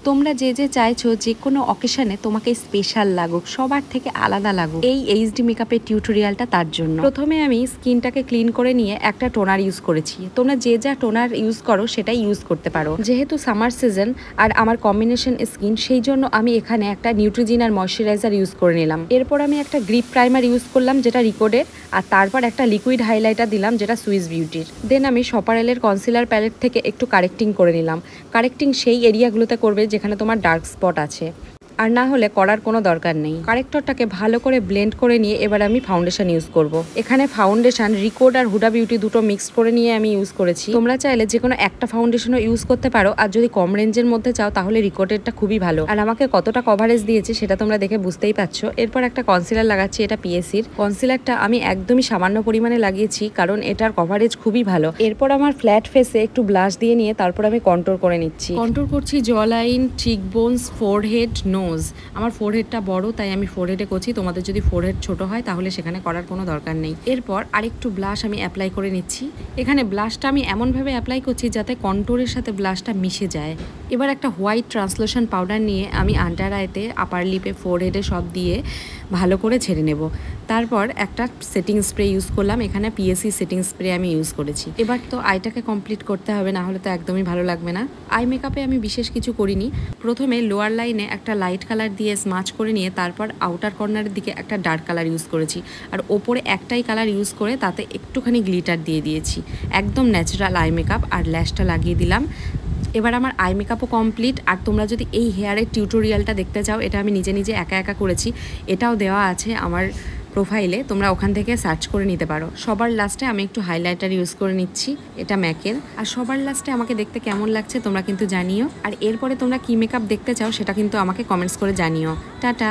তোমরা যে যে চাইছো যে কোনো অকেশনে তোমাকে স্পেশাল লাগুক, সবার থেকে আলাদা লাগুক, এই এইচডি মেকআপের টিউটোরিয়ালটা তার জন্য। প্রথমে আমি স্কিনটাকে ক্লিন করে নিয়ে একটা টোনার ইউজ করেছি। তোমরা যে যা টোনার ইউজ করো সেটাই ইউজ করতে পারো। যেহেতু সামার সিজন আর আমার কম্বিনেশন স্কিন, সেই জন্য আমি এখানে একটা নিউট্রিজিনার ময়শ্চারাইজার ইউজ করে নিলাম। এরপর আমি একটা গ্রিপ প্রাইমার ইউজ করলাম যেটা রিকোডের, আর তারপর একটা লিকুইড হাইলাইটার দিলাম যেটা সুইস বিউটির। দেন আমি সপারেলের কনসিলার প্যালেট থেকে একটু কারেক্টিং করে নিলাম। কারেক্টিং সেই এরিয়াগুলোতে করবে যেখানে তোমার ডার্ক স্পট আছে, আর না হলে করার কোনো দরকার নেই। কারেক্টরটাকে ভালো করে ব্লেন্ড করে নিয়ে এবার আমি ফাউন্ডেশন ইউজ করব। এখানে ফাউন্ডেশন রিকোড আর হুডা বিউটি দুটো মিক্স করে নিয়ে আমি ইউজ করেছি। তোমরা চাইলে যে কোনো একটা ফাউন্ডেশনও ইউজ করতে পারো, আর যদি কম রেঞ্জের মধ্যে চাও তাহলে রিকোডেরটা খুবই ভালো। আর আমাকে কতটা কভারেজ দিয়েছে সেটা তোমরা দেখে বুঝতেই পারছো। এরপর একটা কনসিলার লাগাচ্ছি, এটা পিএসির কনসিলারটা। আমি একদমই সামান্য পরিমাণে লাগিয়েছি কারণ এটার কভারেজ খুবই ভালো। এরপর আমার ফ্ল্যাট ফেসে একটু ব্লাশ দিয়ে নিয়ে তারপর আমি কন্ট্রোল করে নিচ্ছি। কন্ট্রোল করছি জ লাইন, চিকবোনস, ফোরহেড, নোজ। আমার ফোরহেডটা বড় তাই আমি ফোরহেডে করছি। তোমাদের যদি ফোরহেড ছোট হয় তাহলে সেখানে করার কোনো দরকার নেই। এরপর আরেকটু ব্লাশ আমি অ্যাপ্লাই করে নিচ্ছি। এখানে ব্লাশটা আমি এমনভাবে অ্যাপ্লাই করছি যাতে কন্ট্রোলের সাথে ব্লাশটা মিশে যায়। এবার একটা হোয়াইট ট্রান্সলুশন পাউডার নিয়ে আমি আন্ডার আইতে, আপার লিপে, ফোরহেডে সব দিয়ে ভালো করে ছেড়ে নেব। তারপর একটা সেটিং স্প্রে ইউজ করলাম। এখানে পিএসি সেটিং স্প্রে আমি ইউজ করেছি। এবার তো আইটাকে কমপ্লিট করতে হবে, না হলে তো একদমই ভালো লাগবে না। আই মেকআপে আমি বিশেষ কিছু করিনি। প্রথমে লোয়ার লাইনে একটা লাইট কালার দিয়ে স্মাচ করে নিয়ে তারপর আউটার কর্নারের দিকে একটা ডার্ক কালার ইউজ করেছি, আর ওপরে একটাই কালার ইউজ করে তাতে একটুখানি গ্লিটার দিয়ে দিয়েছি। একদম ন্যাচারাল আই মেকআপ। আর ল্যাশটা লাগিয়ে দিলাম। এবার আমার আই মেকআপও কমপ্লিট। আর তোমরা যদি এই হেয়ারের টিউটোরিয়ালটা দেখতে চাও, এটা আমি নিজে নিজে একা একা করেছি, এটাও দেওয়া আছে আমার প্রোফাইলে, তোমরা ওখান থেকে সার্চ করে নিতে পারো। সবার লাস্টে আমি একটু হাইলাইটার ইউজ করে নিচ্ছি, এটা ম্যাকের। আর সবার লাস্টে আমাকে দেখতে কেমন লাগছে তোমরা কিন্তু জানিও। আর এরপরে তোমরা কি মেকআপ দেখতে চাও সেটা কিন্তু আমাকে কমেন্টস করে জানিও। টাটা।